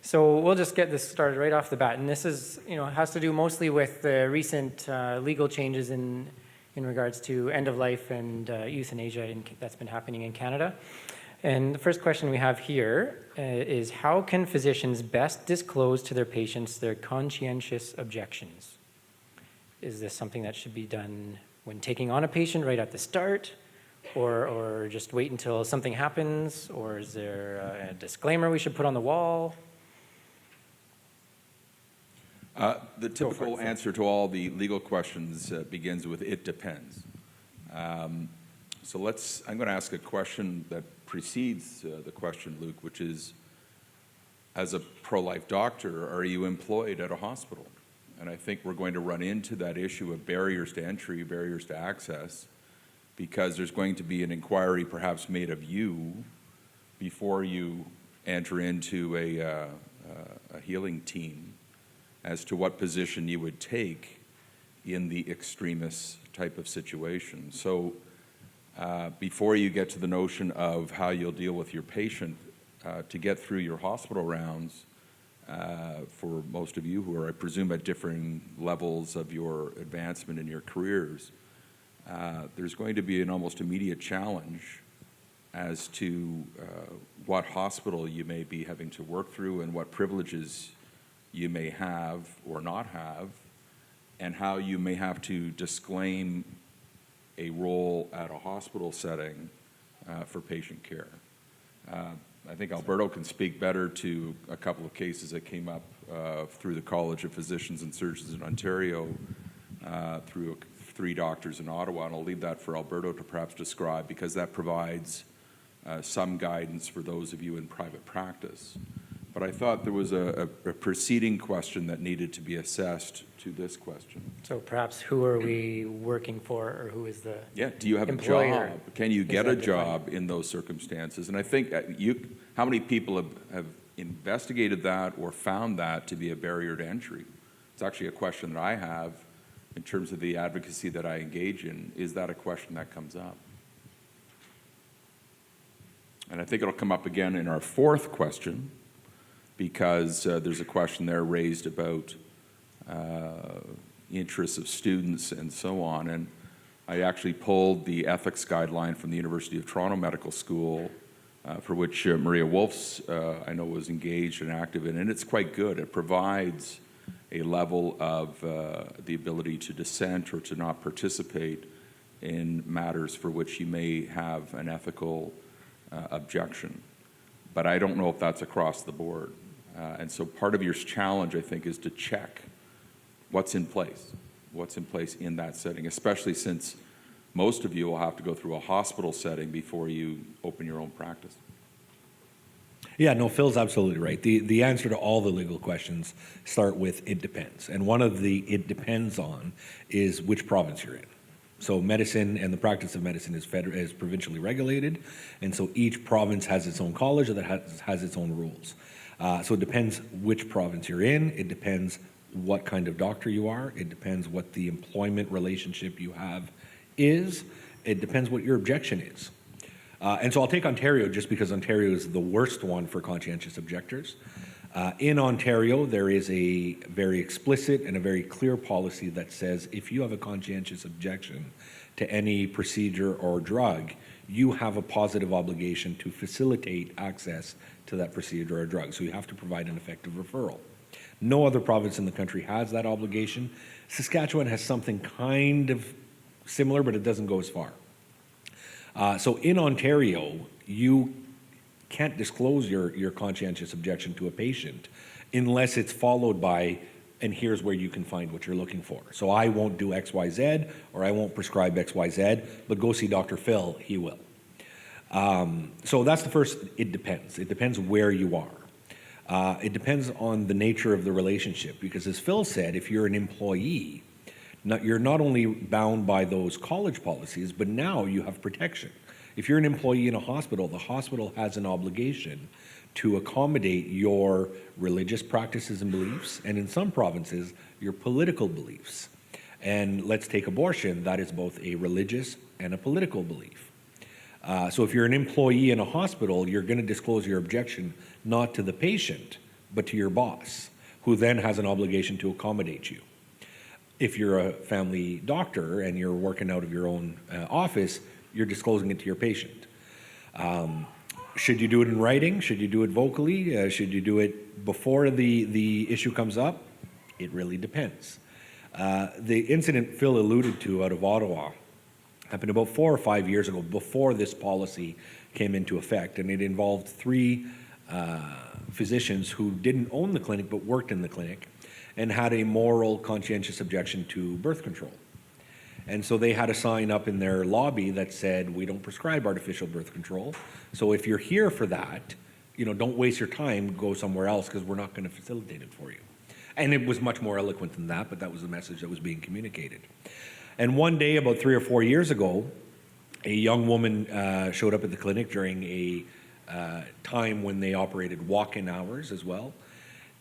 So we'll just get this started right off the bat. And this is, has to do mostly with the recent legal changes in regards to end of life and euthanasia that's been happening in Canada. And the first question we have here is, how can physicians best disclose to their patients their conscientious objections? Is this something that should be done when taking on a patient right at the start, or just wait until something happens, or is there a disclaimer we should put on the wall? The typical answer to all the legal questions begins with "it depends." So I'm going to ask a question that precedes the question, Luke, which is, as a pro-life doctor, are you employed at a hospital? And I think we're going to run into that issue of barriers to entry, barriers to access, because there's going to be an inquiry perhaps made of you before you enter into a healing team as to what position you would take in the extremist type of situation. So before you get to the notion of how you'll deal with your patient, to get through your hospital rounds, for most of you who are, I presume, at differing levels of your advancement in your careers, there's going to be an almost immediate challenge as to what hospital you may be having to work through and what privileges you may have or not have, and how you may have to disclaim a role at a hospital setting for patient care. I think Alberto can speak better to a couple of cases that came up through the College of Physicians and Surgeons in Ontario, through 3 doctors in Ottawa, and I'll leave that for Alberto to perhaps describe, because that provides some guidance for those of you in private practice. But I thought there was a preceding question that needed to be assessed to this question. So perhaps, who are we working for, or who is the do you have employer? A job? Can you get a job in those circumstances? And I think how many people have investigated that or found that to be a barrier to entry? It's actually a question that I have in terms of the advocacy that I engage in. Is that a question that comes up? And I think it'll come up again in our 4th question, because there's a question there raised about interests of students and so on. And I actually pulled the ethics guideline from the University of Toronto Medical School, for which Maria Wolf's, I know, was engaged and active in, and it's quite good. It provides a level of the ability to dissent or to not participate in matters for which you may have an ethical objection. But I don't know if that's across the board. And so part of your challenge, I think, is to check what's in place in that setting, especially since most of you will have to go through a hospital setting before you open your own practice. Yeah, no, Phil's absolutely right. The answer to all the legal questions start with "it depends." And one of the "it depends" on is which province you're in. So medicine and the practice of medicine is provincially regulated, and so each province has its own college that has its own rules. So it depends which province you're in. It depends what kind of doctor you are. It depends what the employment relationship you have is. It depends what your objection is. And so I'll take Ontario, just because Ontario is the worst one for conscientious objectors. In Ontario, there is a very explicit and a very clear policy that says if you have a conscientious objection to any procedure or drug, you have a positive obligation to facilitate access to that procedure or drug. So you have to provide an effective referral. No other province in the country has that obligation. Saskatchewan has something kind of similar, but it doesn't go as far. So in Ontario, you can't disclose your conscientious objection to a patient unless it's followed by, and here's where you can find what you're looking for. So I won't do XYZ, or I won't prescribe XYZ, but go see Dr. Phil, he will. So that's the first, it depends. It depends where you are. It depends on the nature of the relationship, because as Phil said, if you're an employee, you're not only bound by those college policies, but now you have protection. If you're an employee in a hospital, the hospital has an obligation to accommodate your religious practices and beliefs, and in some provinces, your political beliefs. And let's take abortion, that is both a religious and a political belief. So if you're an employee in a hospital, you're going to disclose your objection not to the patient, but to your boss, who then has an obligation to accommodate you. If you're a family doctor and you're working out of your own office, you're disclosing it to your patient. Should you do it in writing? Should you do it vocally? Should you do it before the issue comes up? It really depends. The incident Phil alluded to out of Ottawa happened about 4 or 5 years ago, before this policy came into effect, and it involved 3 physicians who didn't own the clinic but worked in the clinic and had a moral, conscientious objection to birth control. And so they had a sign up in their lobby that said, "We don't prescribe artificial birth control. So if you're here for that, don't waste your time, go somewhere else, because we're not going to facilitate it for you." And it was much more eloquent than that, but that was the message that was being communicated. And one day, about 3 or 4 years ago, a young woman showed up at the clinic during a time when they operated walk-in hours as well.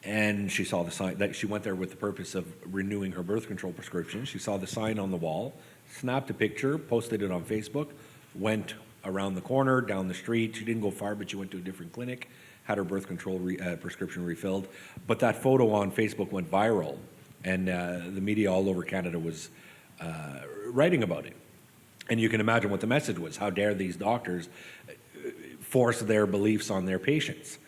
And she saw the sign. That she went there with the purpose of renewing her birth control prescription. She saw the sign on the wall, snapped a picture, posted it on Facebook, went around the corner, down the street. She didn't go far, but she went to a different clinic, had her birth control prescription refilled. But that photo on Facebook went viral, and the media all over Canada was writing about it. And you can imagine what the message was. How dare these doctors force their beliefs on their patients?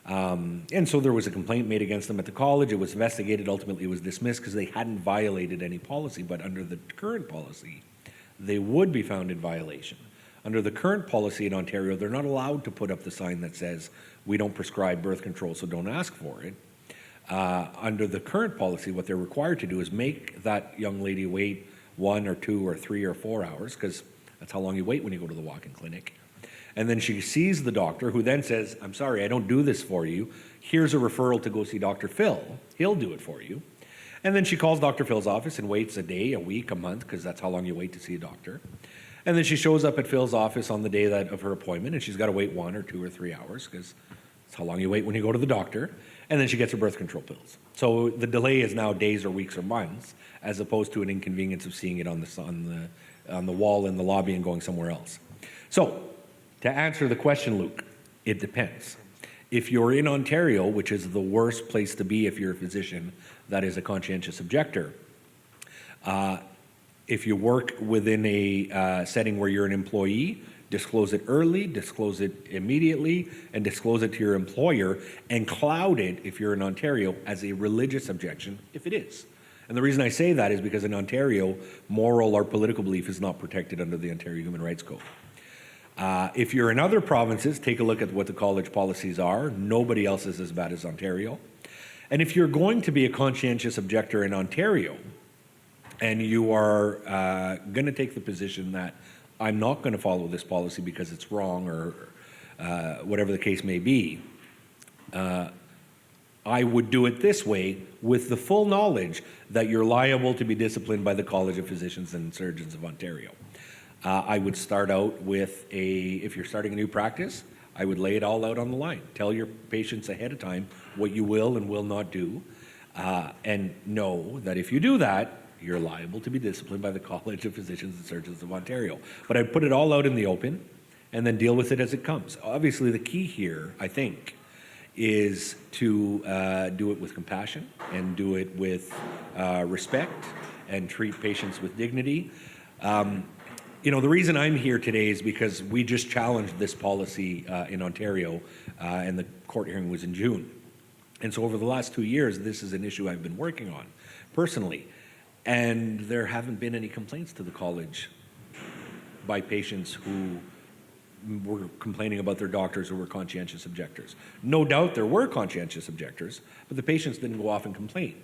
And so there was a complaint made against them at the college. It was investigated. Ultimately, it was dismissed because they hadn't violated any policy. But under the current policy, they would be found in violation. Under the current policy in Ontario, they're not allowed to put up the sign that says, "We don't prescribe birth control, so don't ask for it." Under the current policy, what they're required to do is make that young lady wait 1 or 2 or 3 or 4 hours, because that's how long you wait when you go to the walk-in clinic. And then she sees the doctor, who then says, "I'm sorry, I don't do this for you. Here's a referral to go see Dr. Phil. He'll do it for you." And then she calls Dr. Phil's office and waits a day, a week, a month, because that's how long you wait to see a doctor. And then she shows up at Phil's office on the day of her appointment, and she's got to wait 1 or 2 or 3 hours, because that's how long you wait when you go to the doctor. And then she gets her birth control pills. So the delay is now days or weeks or months, as opposed to an inconvenience of seeing it on the wall in the lobby and going somewhere else. So, to answer the question, Luke, it depends. If you're in Ontario, which is the worst place to be if you're a physician that is a conscientious objector, if you work within a setting where you're an employee, disclose it early, disclose it immediately, and disclose it to your employer, and cloud it, if you're in Ontario, as a religious objection, if it is. And the reason I say that is because in Ontario, moral or political belief is not protected under the Ontario Human Rights Code. If you're in other provinces, take a look at what the college policies are. Nobody else is as bad as Ontario. And if you're going to be a conscientious objector in Ontario, and you are going to take the position that I'm not going to follow this policy because it's wrong, or whatever the case may be, I would do it this way with the full knowledge that you're liable to be disciplined by the College of Physicians and Surgeons of Ontario. I would start out with if you're starting a new practice, I would lay it all out on the line. Tell your patients ahead of time what you will and will not do, and know that if you do that, you're liable to be disciplined by the College of Physicians and Surgeons of Ontario. But I'd put it all out in the open and then deal with it as it comes. Obviously, the key here, I think, is to do it with compassion and do it with respect and treat patients with dignity. The reason I'm here today is because we just challenged this policy in Ontario, and the court hearing was in June. And so over the last 2 years, this is an issue I've been working on personally. And there haven't been any complaints to the college by patients who were complaining about their doctors who were conscientious objectors. No doubt there were conscientious objectors, but the patients didn't go off and complain.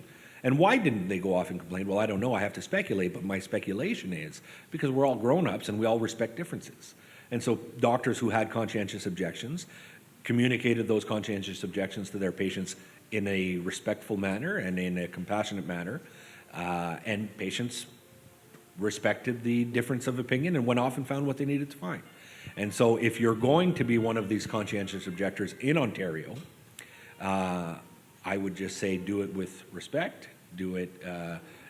And why didn't they go off and complain? Well, I don't know. I have to speculate, but my speculation is because we're all grown-ups and we all respect differences. And so doctors who had conscientious objections communicated those conscientious objections to their patients in a respectful manner and in a compassionate manner, and patients respected the difference of opinion and went off and found what they needed to find. And so if you're going to be one of these conscientious objectors in Ontario, I would just say do it with respect, do it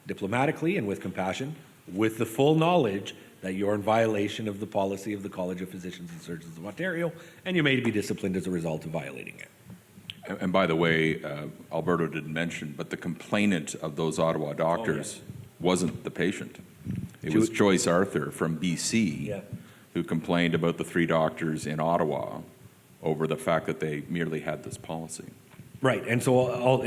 diplomatically and with compassion, with the full knowledge that you're in violation of the policy of the College of Physicians and Surgeons of Ontario, and you may be disciplined as a result of violating it. And by the way, Alberto didn't mention, but the complainant of those Ottawa doctors wasn't the patient. It was Joyce Arthur from BC who complained about the 3 doctors in Ottawa over the fact that they merely had this policy. Right, and so,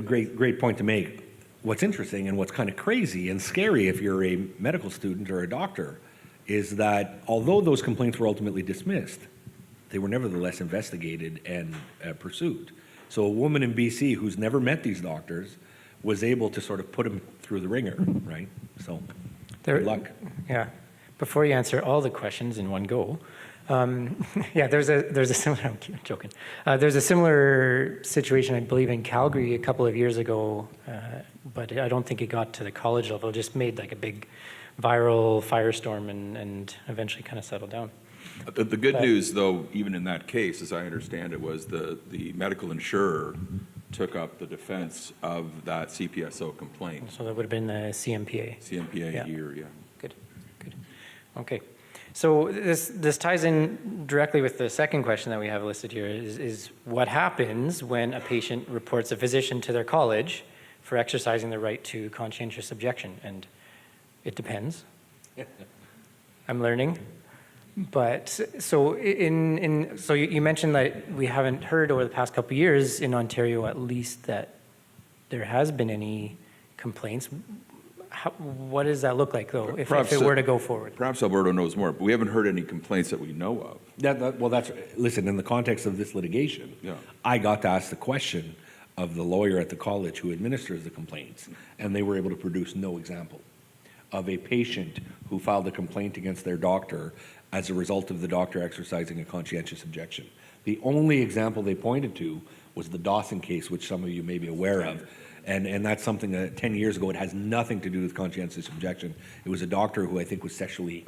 great point to make. What's interesting and what's kind of crazy and scary if you're a medical student or a doctor is that although those complaints were ultimately dismissed, they were nevertheless investigated and pursued. So a woman in BC who's never met these doctors was able to sort of put them through the ringer, right? So, good luck. Yeah. Before you answer all the questions in one go, there's a similar. I'm joking. There's a similar situation, I believe, in Calgary a couple of years ago, but I don't think it got to the college level. It just made like a big viral firestorm and eventually kind of settled down. The good news, though, even in that case, as I understand it, was the medical insurer took up the defense of that CPSO complaint. So that would have been the CMPA. CMPA here, yeah. Good. Okay. So this ties in directly with the second question that we have listed here is what happens when a patient reports a physician to their college for exercising the right to conscientious objection? And it depends. I'm learning. But so so you mentioned that we haven't heard over the past couple of years in Ontario at least that there has been any complaints. What does that look like though if it were to go forward? Perhaps Alberto knows more, but we haven't heard any complaints that we know of. Listen, in the context of this litigation, I got to ask the question of the lawyer at the college who administers the complaints, and they were able to produce no example of a patient who filed a complaint against their doctor as a result of the doctor exercising a conscientious objection. The only example they pointed to was the Dawson case, which some of you may be aware of. And that's something that 10 years ago, it has nothing to do with conscientious objection. It was a doctor who I think was sexually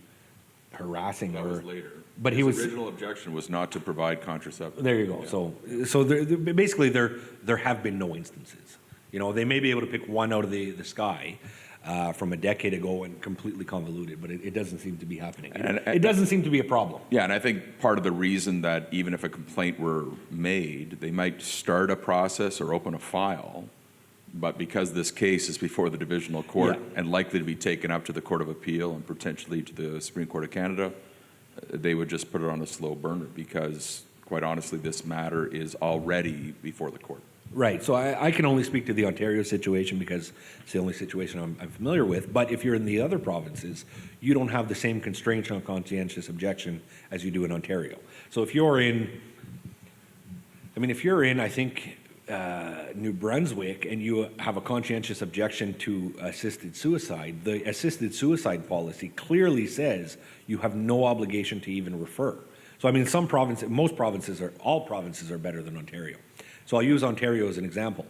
harassing That her. was later. But His original objection was not to provide contraceptive. There you go. Yeah. So basically there have been no instances. You know, they may be able to pick one out of the sky, from a decade ago and completely convoluted, but it doesn't seem to be happening. It doesn't seem to be a problem. Yeah, and I think part of the reason that even if a complaint were made, they might start a process or open a file, but because this case is before the divisional court and likely to be taken up to the Court of Appeal and potentially to the Supreme Court of Canada, they would just put it on a slow burner because, quite honestly, this matter is already before the court. Right, so I can only speak to the Ontario situation because it's the only situation I'm familiar with, but if you're in the other provinces, you don't have the same constraints on conscientious objection as you do in Ontario. So if you're in, I think, New Brunswick and you have a conscientious objection to assisted suicide, the assisted suicide policy clearly says you have no obligation to even refer. So all provinces are better than Ontario. So I'll use Ontario as an example.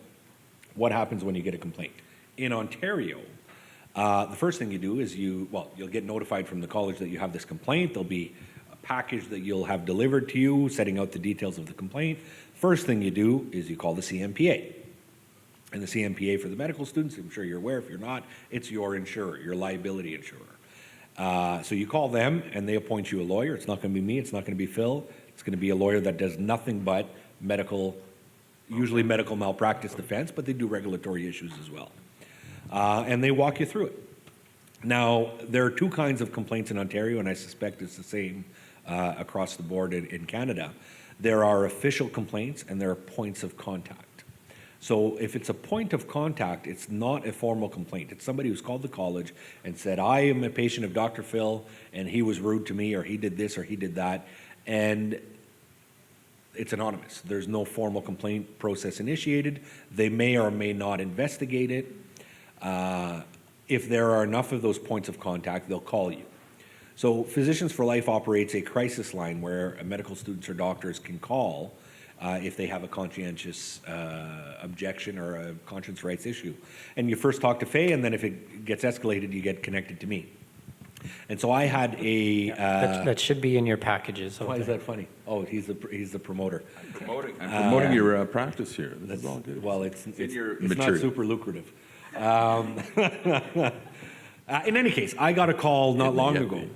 What happens when you get a complaint? In Ontario, the first thing you do is you'll get notified from the college that you have this complaint. There'll be a package that you'll have delivered to you, setting out the details of the complaint. First thing you do is you call the CMPA. And the CMPA for the medical students, I'm sure you're aware, if you're not, it's your insurer, your liability insurer. So you call them and they appoint you a lawyer. It's not going to be me, it's not going to be Phil. It's going to be a lawyer that does nothing but usually medical malpractice defense, but they do regulatory issues as well. And they walk you through it. Now, there are two kinds of complaints in Ontario, and I suspect it's the same across the board in Canada. There are official complaints and there are points of contact. So if it's a point of contact, it's not a formal complaint. It's somebody who's called the college and said, I am a patient of Dr. Phil, and he was rude to me, or he did this, or he did that. And it's anonymous. There's no formal complaint process initiated. They may or may not investigate it. If there are enough of those points of contact, they'll call you. So Physicians for Life operates a crisis line where medical students or doctors can call if they have a conscientious objection or a conscience rights issue. And you first talk to Faye, and then if it gets escalated, you get connected to me. And so I had a... that should be in your packages. Why is that funny? Oh, he's the promoter. I'm promoting your practice here. This is all good. Well, it's not super lucrative. In any case, I got a call not long ago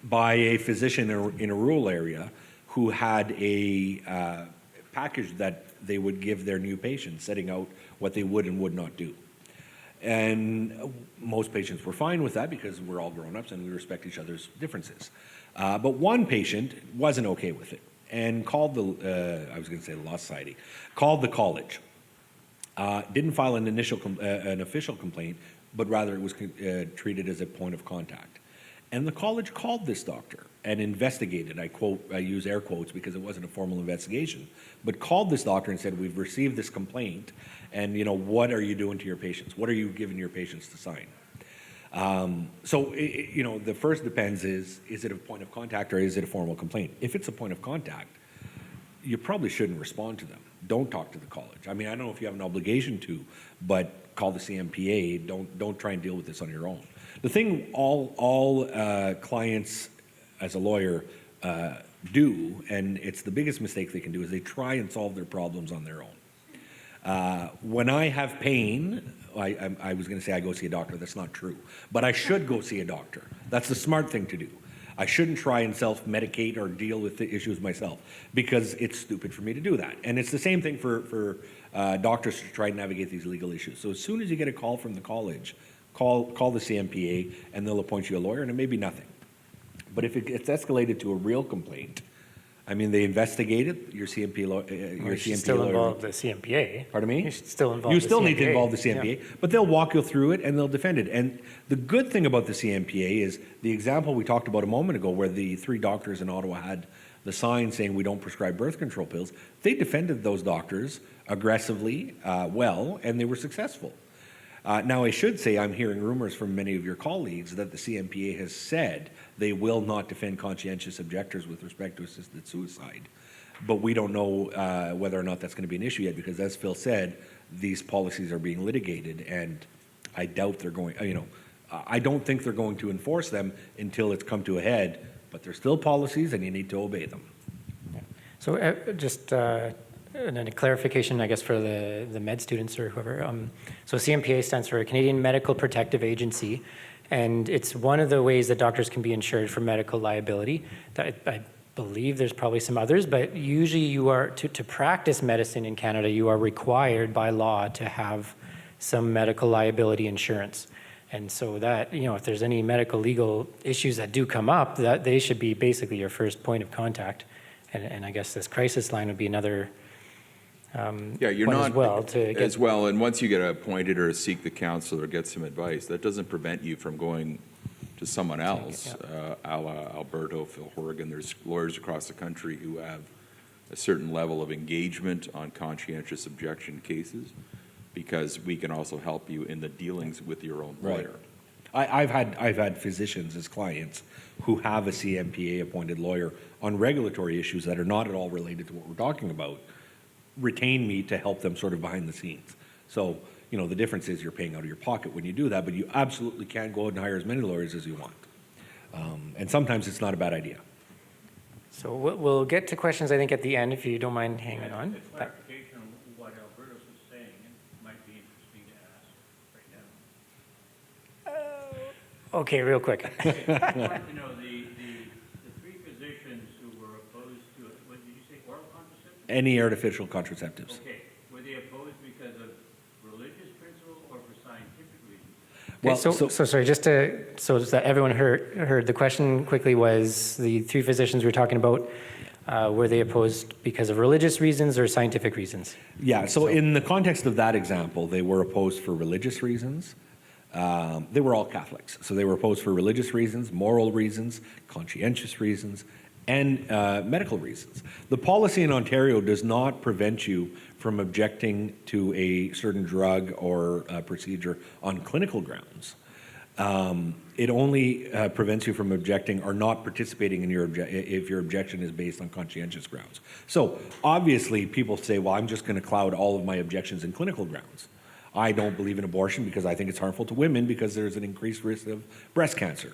by a physician in a rural area who had a package that they would give their new patients, setting out what they would and would not do. And most patients were fine with that because we're all grown-ups and we respect each other's differences. But one patient wasn't okay with it and called I was going to say the Law Society, called the college. Didn't file an official complaint, but rather it was treated as a point of contact. And the college called this doctor and investigated. I use air quotes because it wasn't a formal investigation, but called this doctor and said, we've received this complaint, and what are you doing to your patients? What are you giving your patients to sign? The first depends is it a point of contact or is it a formal complaint? If it's a point of contact, you probably shouldn't respond to them. Don't talk to the college. I mean, I don't know if you have an obligation to, but call the CMPA. Don't try and deal with this on your own. The thing all clients as a lawyer do, and it's the biggest mistake they can do, is they try and solve their problems on their own. When I have pain, I was going to say I go see a doctor. That's not true. But I should go see a doctor. That's the smart thing to do. I shouldn't try and self-medicate or deal with the issues myself because it's stupid for me to do that. And it's the same thing for doctors to try and navigate these legal issues. So as soon as you get a call from the college, call the CMPA and they'll appoint you a lawyer, and it may be nothing. But if it gets escalated to a real complaint, I mean, they investigate it, your CMP lawyer. Still involve the CMPA. Pardon me? You should still involve You the still CMPA. need to involve the CMPA, but they'll walk you through it and they'll defend it. And the good thing about the CMPA is the example we talked about a moment ago where the 3 doctors in Ottawa had the sign saying we don't prescribe birth control pills. They defended those doctors aggressively, well, and they were successful. Now, I should say I'm hearing rumors from many of your colleagues that the CMPA has said they will not defend conscientious objectors with respect to assisted suicide. But we don't know whether or not that's going to be an issue yet because, as Phil said, these policies are being litigated, and I doubt they're going, I don't think they're going to enforce them until it's come to a head, but they're still policies and you need to obey them. So and then a clarification, I guess, for the med students or whoever. So CMPA stands for Canadian Medical Protective Agency, and it's one of the ways that doctors can be insured for medical liability. I believe there's probably some others, but usually you are, to practice medicine in Canada, you are required by law to have some medical liability insurance. And so that, if there's any medical legal issues that do come up, that they should be basically your first point of contact. And I guess this crisis line would be another You're one not as well to get, as well. And once you get appointed or seek the counsel or get some advice, that doesn't prevent you from going to someone else, a la Alberto, Phil Horgan. There's lawyers across the country who have a certain level of engagement on conscientious objection cases, because we can also help you in the dealings with your own lawyer. I've had physicians as clients who have a CMPA appointed lawyer on regulatory issues that are not at all related to what we're talking about, retain me to help them sort of behind the scenes. So, the difference is you're paying out of your pocket when you do that, but you absolutely can go out and hire as many lawyers as you want. And sometimes it's not a bad idea. so we'll get to questions, I think, at the end, if you don't mind hanging on. A clarification on what Albertos was saying, it might be interesting to ask right now. Okay, real quick. I wanted to know the 3 physicians who were opposed to it, what did you say, oral contraceptives? Any artificial contraceptives. Okay, were they opposed because of religious principle or for scientific reasons? Okay, so sorry, just so that everyone heard, the question quickly was, the 3 physicians we were talking about, were they opposed because of religious reasons or scientific reasons? Yeah, so in the context of that example, they were opposed for religious reasons. They were all Catholics, so they were opposed for religious reasons, moral reasons, conscientious reasons, and medical reasons. The policy in Ontario does not prevent you from objecting to a certain drug or procedure on clinical grounds. It only prevents you from objecting or not participating in if your objection is based on conscientious grounds. So obviously people say, well, I'm just going to cloud all of my objections in clinical grounds. I don't believe in abortion because I think it's harmful to women because there's an increased risk of breast cancer.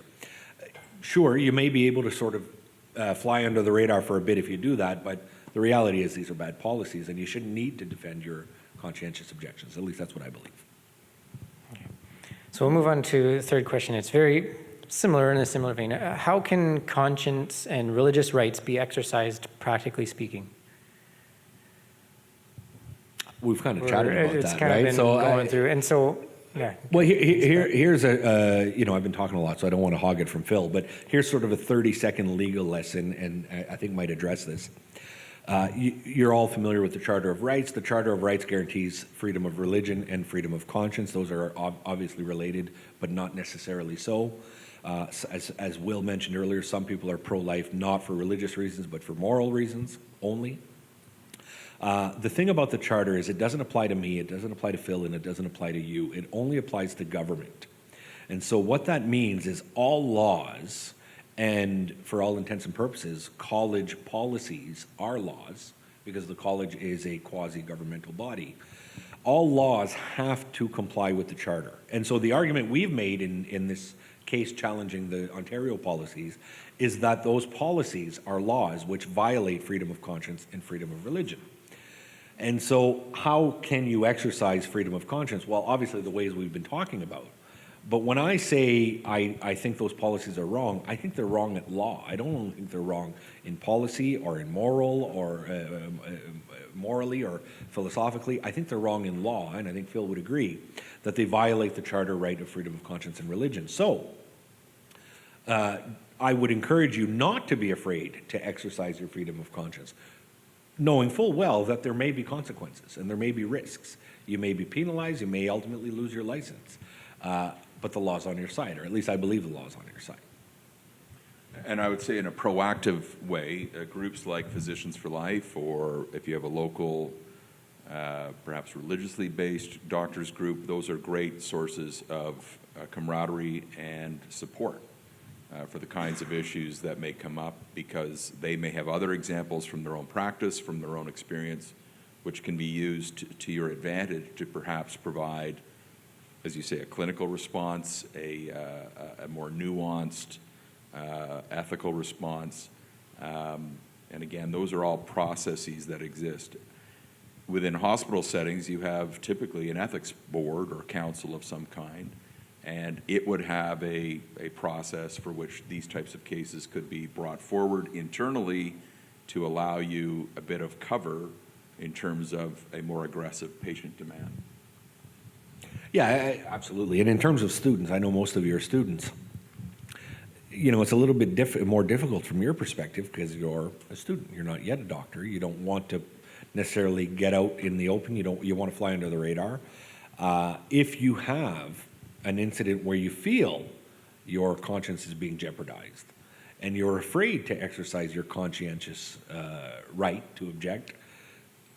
Sure, you may be able to sort of fly under the radar for a bit if you do that, but the reality is these are bad policies and you shouldn't need to defend your conscientious objections. At least that's what I believe. So we'll move on to the third question. It's very similar, in a similar vein. How can conscience and religious rights be exercised, practically speaking? We've kind of chatted about It's that, kind of right? been So going through, and so, yeah. well, here's a, I've been talking a lot, so I don't want to hog it from Phil, but here's sort of a 30-second legal lesson, and I think might address this. You're all familiar with the Charter of Rights. The Charter of Rights guarantees freedom of religion and freedom of conscience. Those are obviously related, but not necessarily so. As Will mentioned earlier, some people are pro-life not for religious reasons, but for moral reasons only. The thing about the Charter is it doesn't apply to me, it doesn't apply to Phil, and it doesn't apply to you. It only applies to government. And so what that means is all laws, and for all intents and purposes, college policies are laws, because the college is a quasi-governmental body. All laws have to comply with the Charter. And so the argument we've made in this case challenging the Ontario policies is that those policies are laws which violate freedom of conscience and freedom of religion. And so how can you exercise freedom of conscience? Well, obviously the ways we've been talking about. But when I say I think those policies are wrong, I think they're wrong at law. I don't think they're wrong in policy or in moral or morally or philosophically. I think they're wrong in law, and I think Phil would agree that they violate the Charter right of freedom of conscience and religion. So I would encourage you not to be afraid to exercise your freedom of conscience, knowing full well that there may be consequences and there may be risks. You may be penalized, you may ultimately lose your license. But the law's on your side, or at least I believe the law's on your side. And I would say in a proactive way, groups like Physicians for Life, or if you have a local, perhaps religiously based doctors group, those are great sources of camaraderie and support for the kinds of issues that may come up, because they may have other examples from their own practice, from their own experience, which can be used to your advantage to perhaps provide, as you say, a clinical response, a more nuanced ethical response. And again, those are all processes that exist. Within hospital settings, you have typically an ethics board or council of some kind, and it would have a process for which these types of cases could be brought forward internally to allow you a bit of cover in terms of a more aggressive patient demand. Yeah, absolutely. And in terms of students, I know most of you are students. It's a little bit more difficult from your perspective because you're a student. You're not yet a doctor. You don't want to necessarily get out in the open. You want to fly under the radar. If you have an incident where you feel your conscience is being jeopardized and you're afraid to exercise your conscientious right to object,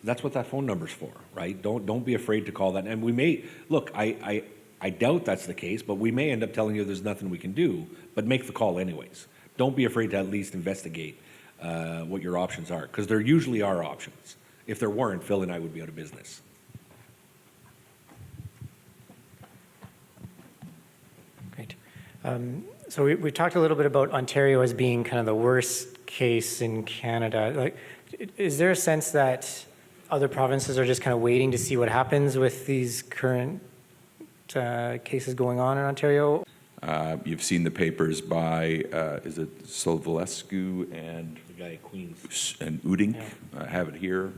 that's what that phone number's for, right? Don't be afraid to call that. And we may, look, I doubt that's the case, but we may end up telling you there's nothing we can do, but make the call anyways. Don't be afraid to at least investigate what your options are, because there usually are options. If there weren't, Phil and I would be out of business. Great. So we talked a little bit about Ontario as being kind of the worst case in Canada. Like, is there a sense that other provinces are just kind of waiting to see what happens with these current cases going on in Ontario? You've seen the papers by, is it Silvescu and The guy at Queens. and Uding? Yeah. I have it here.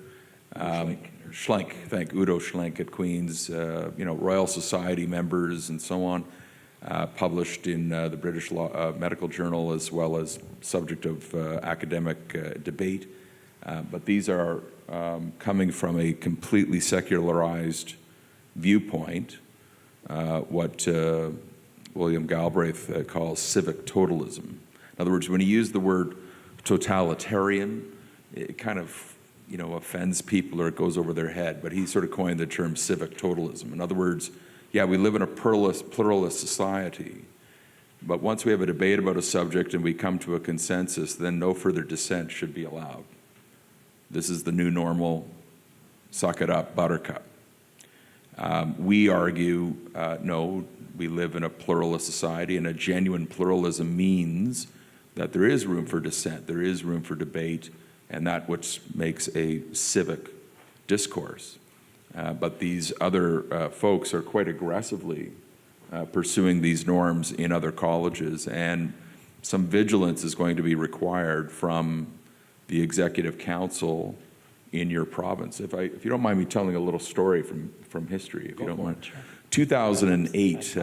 Schlenk. Udo Schlenk at Queens, Royal Society members and so on, published in the British Medical Journal, as well as subject of academic debate. But these are coming from a completely secularized viewpoint, what William Galbraith calls civic totalism. In other words, when he used the word totalitarian, it kind of offends people or it goes over their head, but he sort of coined the term civic totalism. In other words, yeah, we live in a pluralist society, but once we have a debate about a subject and we come to a consensus, then no further dissent should be allowed. This is the new normal, suck it up, buttercup. We argue, no, we live in a pluralist society, and a genuine pluralism means that there is room for dissent, there is room for debate, and that which makes a civic discourse. But these other folks are quite aggressively pursuing these norms in other colleges, and some vigilance is going to be required from the Executive Council in your province. If you don't mind me telling a little story from history, if you don't mind. 2008,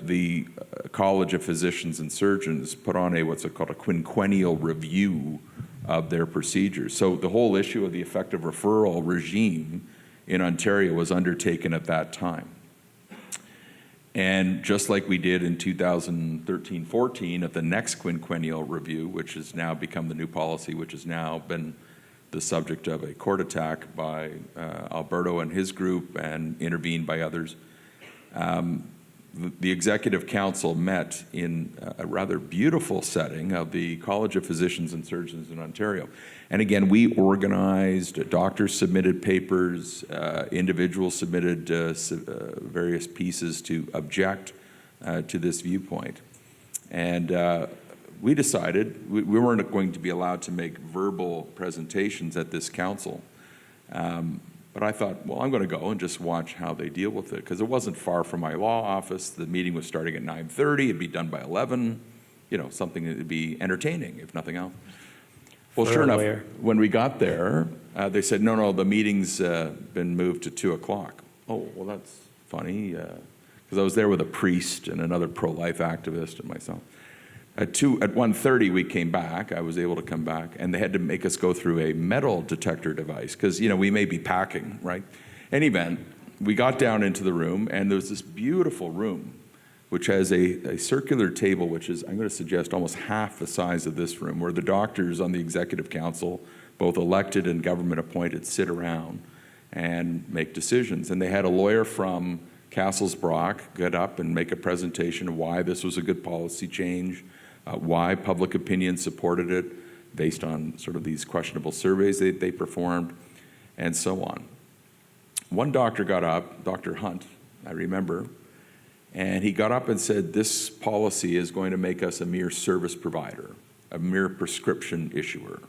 the College of Physicians and Surgeons put on what's called a quinquennial review of their procedures. So the whole issue of the effective referral regime in Ontario was undertaken at that time. And just like we did in 2013-14 at the next quinquennial review, which has now become the new policy, which has now been the subject of a court attack by Alberto and his group and intervened by others, the Executive Council met in a rather beautiful setting of the College of Physicians and Surgeons in Ontario. And again, we organized, doctors submitted papers, individuals submitted various pieces to object to this viewpoint. And we decided we weren't going to be allowed to make verbal presentations at this council. But I thought, well, I'm going to go and just watch how they deal with it, because it wasn't far from my law office. The meeting was starting at 9:30. It'd be done by 11. You know, something that would be entertaining, if nothing else. Well, sure enough, when we got there, they said, no, the meeting's been moved to 2 o'clock. Oh, well, that's funny, because I was there with a priest and another pro-life activist and myself. At 1:30, we came back. I was able to come back, and they had to make us go through a metal detector device because, you know, we may be packing, right? In any event, we got down into the room, and there was this beautiful room which has a circular table, which is, I'm going to suggest, almost half the size of this room, where the doctors on the Executive Council, both elected and government appointed, sit around and make decisions. And they had a lawyer from Castlesbrock get up and make a presentation of why this was a good policy change, why public opinion supported it based on sort of these questionable surveys they performed, and so on. One doctor got up, Dr. Hunt, I remember, and he got up and said, this policy is going to make us a mere service provider, a mere prescription issuer.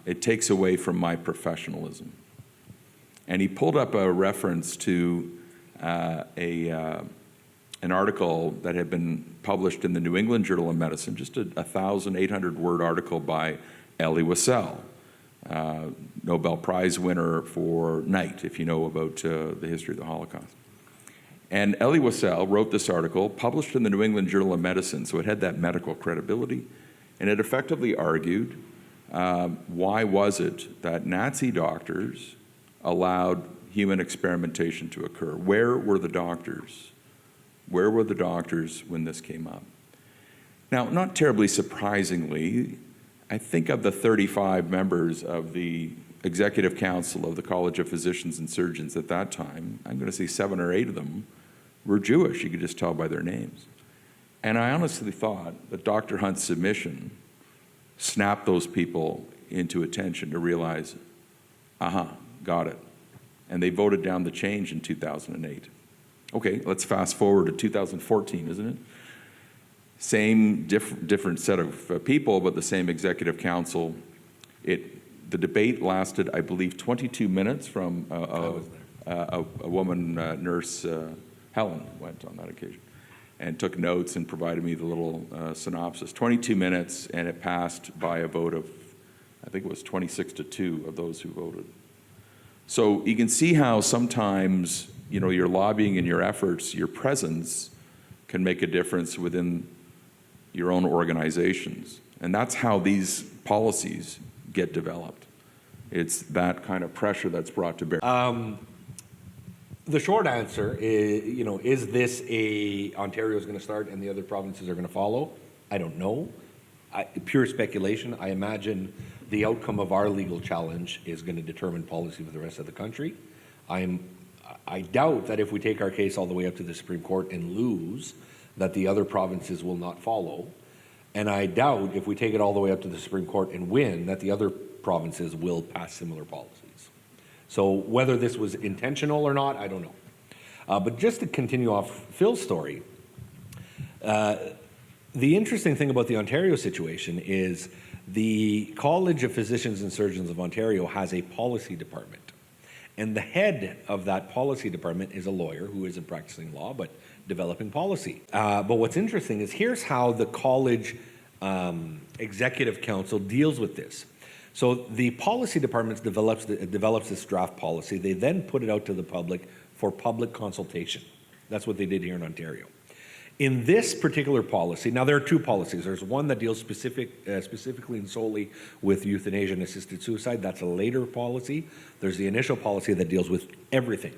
It takes away from my professionalism. And he pulled up a reference to an article that had been published in the New England Journal of Medicine, just a 1,800-word article by Elie Wiesel, Nobel Prize winner for Night, if you know about the history of the Holocaust. And Elie Wiesel wrote this article, published in the New England Journal of Medicine, so it had that medical credibility, and it effectively argued why was it that Nazi doctors allowed human experimentation to occur? Where were the doctors? Where were the doctors when this came up? Now, not terribly surprisingly, I think of the 35 members of the Executive Council of the College of Physicians and Surgeons at that time, I'm going to say 7 or 8 of them were Jewish. You could just tell by their names. And I honestly thought that Dr. Hunt's submission snapped those people into attention to realize, got it. And they voted down the change in 2008. Okay, let's fast forward to 2014, isn't it? Same different set of people, but the same Executive Council. The debate lasted, I believe, 22 minutes from a woman, nurse, Helen, went on that occasion, and took notes and provided me the little synopsis. 22 minutes, and it passed by a vote of, I think it was 26-2 of those who voted. So you can see how sometimes, you know, your lobbying and your efforts, your presence can make a difference within your own organizations. And that's how these policies get developed. It's that kind of pressure that's brought to bear. The short answer is, you know, is this Ontario is going to start and the other provinces are going to follow? I don't know. Pure speculation. I imagine the outcome of our legal challenge is going to determine policy for the rest of the country. I doubt that if we take our case all the way up to the Supreme Court and lose, that the other provinces will not follow. And I doubt if we take it all the way up to the Supreme Court and win, that the other provinces will pass similar policies. So whether this was intentional or not, I don't know. But just to continue off Phil's story, the interesting thing about the Ontario situation is the College of Physicians and Surgeons of Ontario has a policy department. And the head of that policy department is a lawyer who isn't practicing law, but developing policy. But what's interesting is here's how the college executive council deals with this. So the policy department develops this draft policy. They then put it out to the public for public consultation. That's what they did here in Ontario. In this particular policy, now there are two policies. There's one that deals specifically and solely with euthanasia and assisted suicide. That's a later policy. There's the initial policy that deals with everything.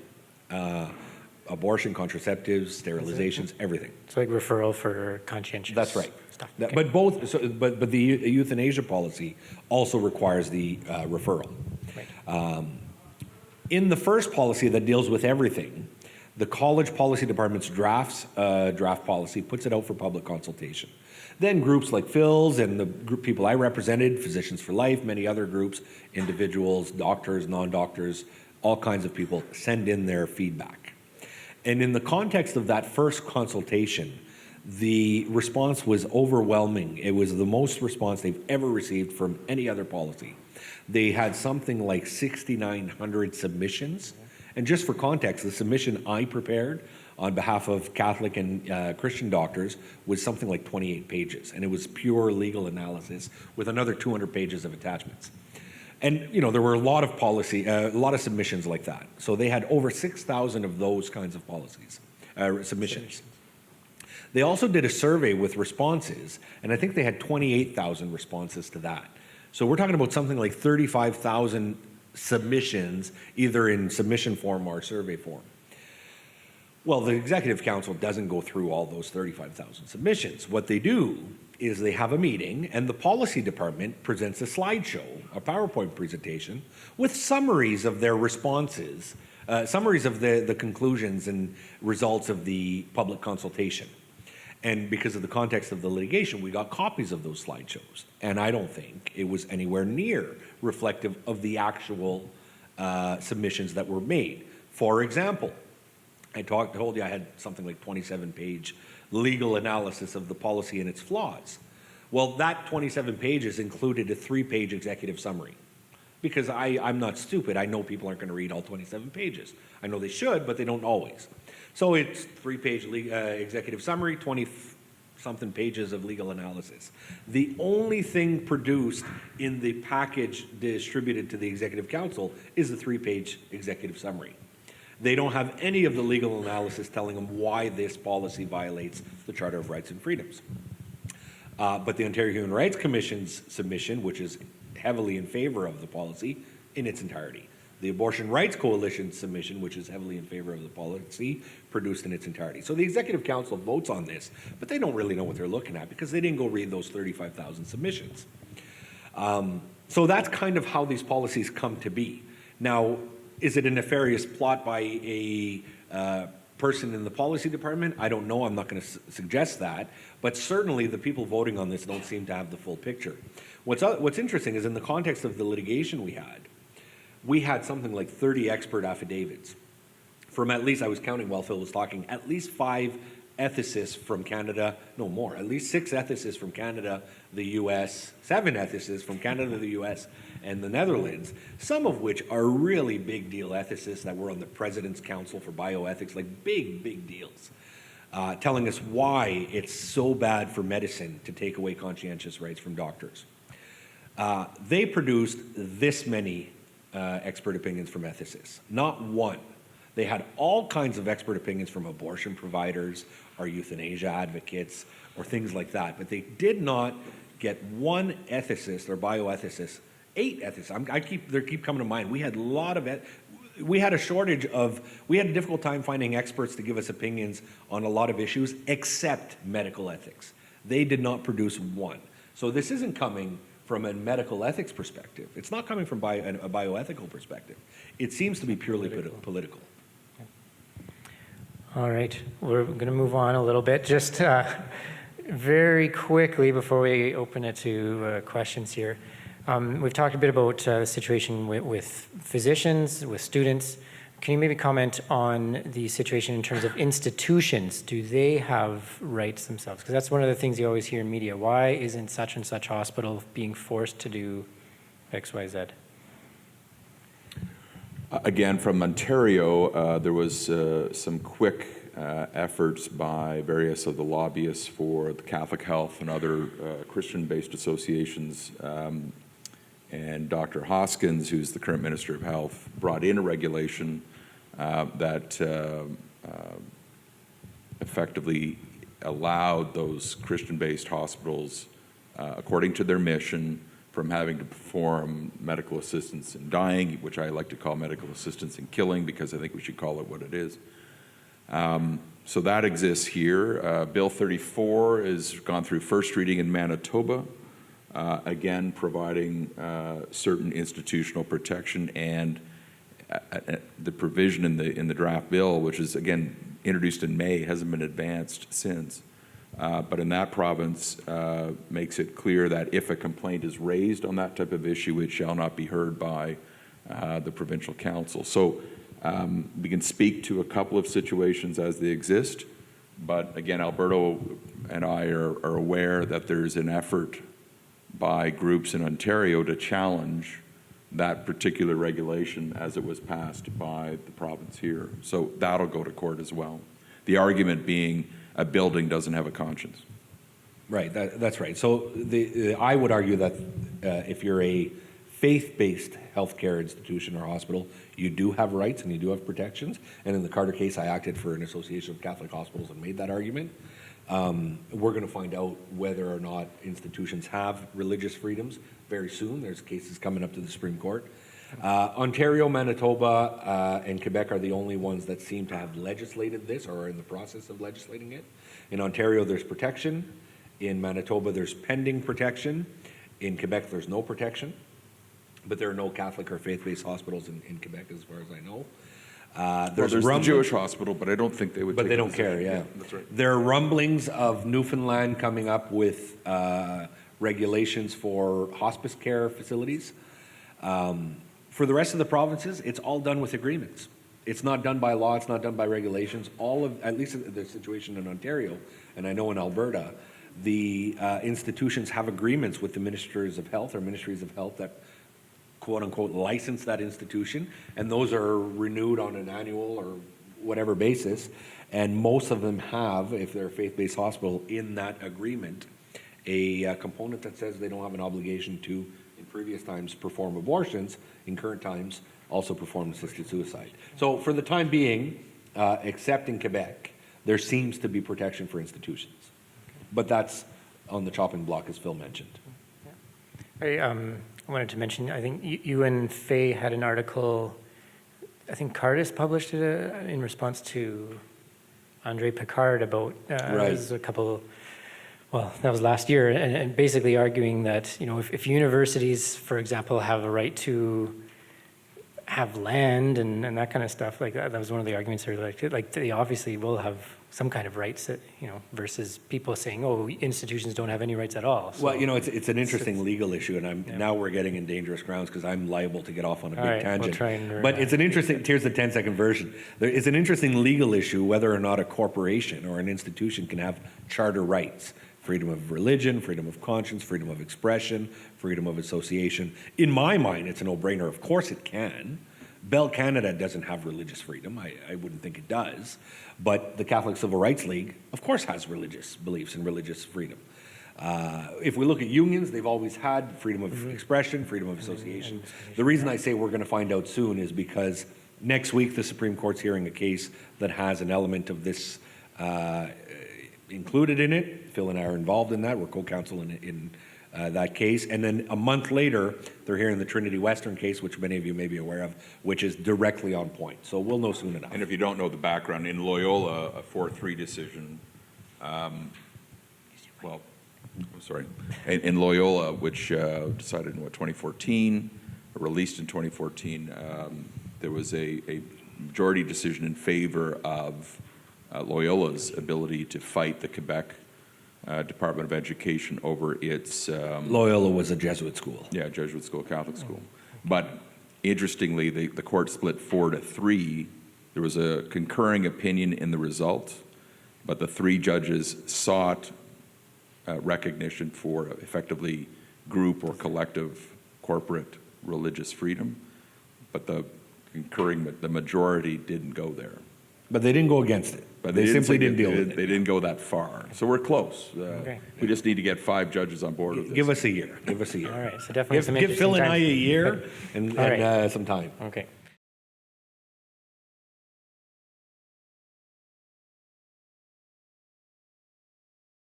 Abortion, contraceptives, sterilizations, everything. It's like referral for conscientious. That's right. Stuff. That- Okay. But the euthanasia policy also requires the referral. Right. In the first policy that deals with everything, the college policy department's draft policy puts it out for public consultation. Then groups like Phil's and the group people I represented, Physicians for Life, many other groups, individuals, doctors, non-doctors, all kinds of people send in their feedback. And in the context of that first consultation, the response was overwhelming. It was the most response they've ever received from any other policy. They had something like 6,900 submissions. And just for context, the submission I prepared on behalf of Catholic and Christian doctors was something like 28 pages. And it was pure legal analysis with another 200 pages of attachments. And, you know, there were a lot of submissions like that. So they had over 6,000 of those kinds of policies, submissions. They also did a survey with responses, and I think they had 28,000 responses to that. So we're talking about something like 35,000 submissions, either in submission form or survey form. Well, the Executive Council doesn't go through all those 35,000 submissions. What they do is they have a meeting, and the policy department presents a slideshow, a PowerPoint presentation, with summaries of their responses, summaries of the conclusions and results of the public consultation. And because of the context of the litigation, we got copies of those slideshows. And I don't think it was anywhere near reflective of the actual submissions that were made. For example, I told you I had something like 27-page legal analysis of the policy and its flaws. Well, that 27 pages included a 3-page executive summary. Because I'm not stupid. I know people aren't going to read all 27 pages. I know they should, but they don't always. So it's 3-page executive summary, 20-something pages of legal analysis. The only thing produced in the package distributed to the Executive Council is the 3-page executive summary. They don't have any of the legal analysis telling them why this policy violates the Charter of Rights and Freedoms. But the Ontario Human Rights Commission's submission, which is heavily in favor of the policy, in its entirety. The Abortion Rights Coalition's submission, which is heavily in favor of the policy, produced in its entirety. So the Executive Council votes on this, but they don't really know what they're looking at because they didn't go read those 35,000 submissions. So that's kind of how these policies come to be. Now, is it a nefarious plot by a person in the policy department? I don't know. I'm not going to suggest that. But certainly the people voting on this don't seem to have the full picture. What's interesting is in the context of the litigation we had something like 30 expert affidavits from at least, I was counting while Phil was talking, at least 5 ethicists from Canada, no more, at least 6 ethicists from Canada, the US, 7 ethicists from Canada, the US, and the Netherlands, some of which are really big deal ethicists that were on the President's Council for Bioethics, like big deals, telling us why it's so bad for medicine to take away conscientious rights from doctors. They produced this many expert opinions from ethicists, not one. They had all kinds of expert opinions from abortion providers or euthanasia advocates or things like that, but they did not get one ethicist or bioethicist, 8 ethicists. They keep coming to mind. We had a difficult time finding experts to give us opinions on a lot of issues except medical ethics. They did not produce one. So this isn't coming from a medical ethics perspective. It's not coming from a bioethical perspective. It seems to be purely political. All right, we're going to move on a little bit. Just very quickly before we open it to questions here. We've talked a bit about the situation with physicians, with students. Can you maybe comment on the situation in terms of institutions? Do they have rights themselves? Because that's one of the things you always hear in media. Why isn't such and such hospital being forced to do X, Y, Z? Again, from Ontario, there was some quick efforts by various of the lobbyists for the Catholic Health and other Christian-based associations And Dr. Hoskins, who's the current Minister of Health, brought in a regulation that effectively allowed those Christian-based hospitals, according to their mission, from having to perform medical assistance in dying, which I like to call medical assistance in killing, because I think we should call it what it is. So that exists here. Bill 34 has gone through first reading in Manitoba, again providing certain institutional protection, and the provision in the draft bill, which is again introduced in May, hasn't been advanced since. But in that province, makes it clear that if a complaint is raised on that type of issue, it shall not be heard by the provincial council. So we can speak to a couple of situations as they exist, but again, Alberto and I are aware that there's an effort by groups in Ontario to challenge that particular regulation as it was passed by the province here. So that'll go to court as well. The argument being a building doesn't have a conscience. Right, that's right. So I would argue that if you're a faith-based healthcare institution or hospital, you do have rights and you do have protections. And in the Carter case, I acted for an association of Catholic hospitals and made that argument. We're going to find out whether or not institutions have religious freedoms very soon. There's cases coming up to the Supreme Court. Ontario, Manitoba, and Quebec are the only ones that seem to have legislated this or are in the process of legislating it. In Ontario, there's protection. In Manitoba, there's pending protection. In Quebec, there's no protection. But there are no Catholic or faith-based hospitals in Quebec, as far as I know. There's the Jewish hospital, but I don't think they would. But they don't care. Yeah, that's right. There are rumblings of Newfoundland coming up with regulations for hospice care facilities. For the rest of the provinces, it's all done with agreements. It's not done by law. It's not done by regulations. All of, at least the situation in Ontario, and I know in Alberta, the institutions have agreements with the ministers of health or ministries of health that quote unquote license that institution, and those are renewed on an annual or whatever basis, and most of them have, if they're a faith-based hospital, in that agreement a component that says they don't have an obligation to, in previous times, perform abortions, in current times also perform assisted suicide. So for the time being, except in Quebec, there seems to be protection for institutions, but that's on the chopping block, as Phil mentioned. I wanted to mention, I think you and Faye had an article, I think Cardis published it in response to Andre Picard about, Right. it was a couple, well, that was last year, and basically arguing that, you know, if universities, for example, have a right to have land and that kind of stuff, like that was one of the arguments they were like they obviously will have some kind of rights, that, you know, versus people saying, oh, institutions don't have any rights at all. So, Well, you know, it's an interesting legal issue, and now we're getting in dangerous grounds because I'm liable to get off on a big tangent. We'll try and but it's an interesting, here's the 10-second version. It's an interesting legal issue whether or not a corporation or an institution can have charter rights. Freedom of religion, freedom of conscience, freedom of expression, freedom of association. In my mind, it's a no-brainer. Of course it can. Bell Canada doesn't have religious freedom. I wouldn't think it does. But the Catholic Civil Rights League, of course, has religious beliefs and religious freedom. If we look at unions, they've always had freedom of expression, freedom of association. The reason I say we're going to find out soon is because next week the Supreme Court's hearing a case that has an element of this included in it. Phil and I are involved in that. We're co-counsel in that case. And then a month later, they're hearing the Trinity Western case, which many of you may be aware of, which is directly on point. So we'll know soon enough. And if you don't know the background, in Loyola, a 4-3 decision, in Loyola, which decided in 2014, released in 2014, there was a majority decision in favor of Loyola's ability to fight the Quebec Department of Education over its... Loyola was a Jesuit school. Yeah, Jesuit school, Catholic school. But interestingly, the court split 4-3. There was a concurring opinion in the result, but the three judges sought recognition for effectively group or collective corporate religious freedom, but the majority didn't go there. But they didn't go against it. But They simply say- didn't deal with They it. didn't go that far. So we're close. Okay. We just need to get 5 judges on board with this. Give us a year. Give us a year. All right, so definitely some Give Phil interesting and I times. a year and All right. some time. Okay.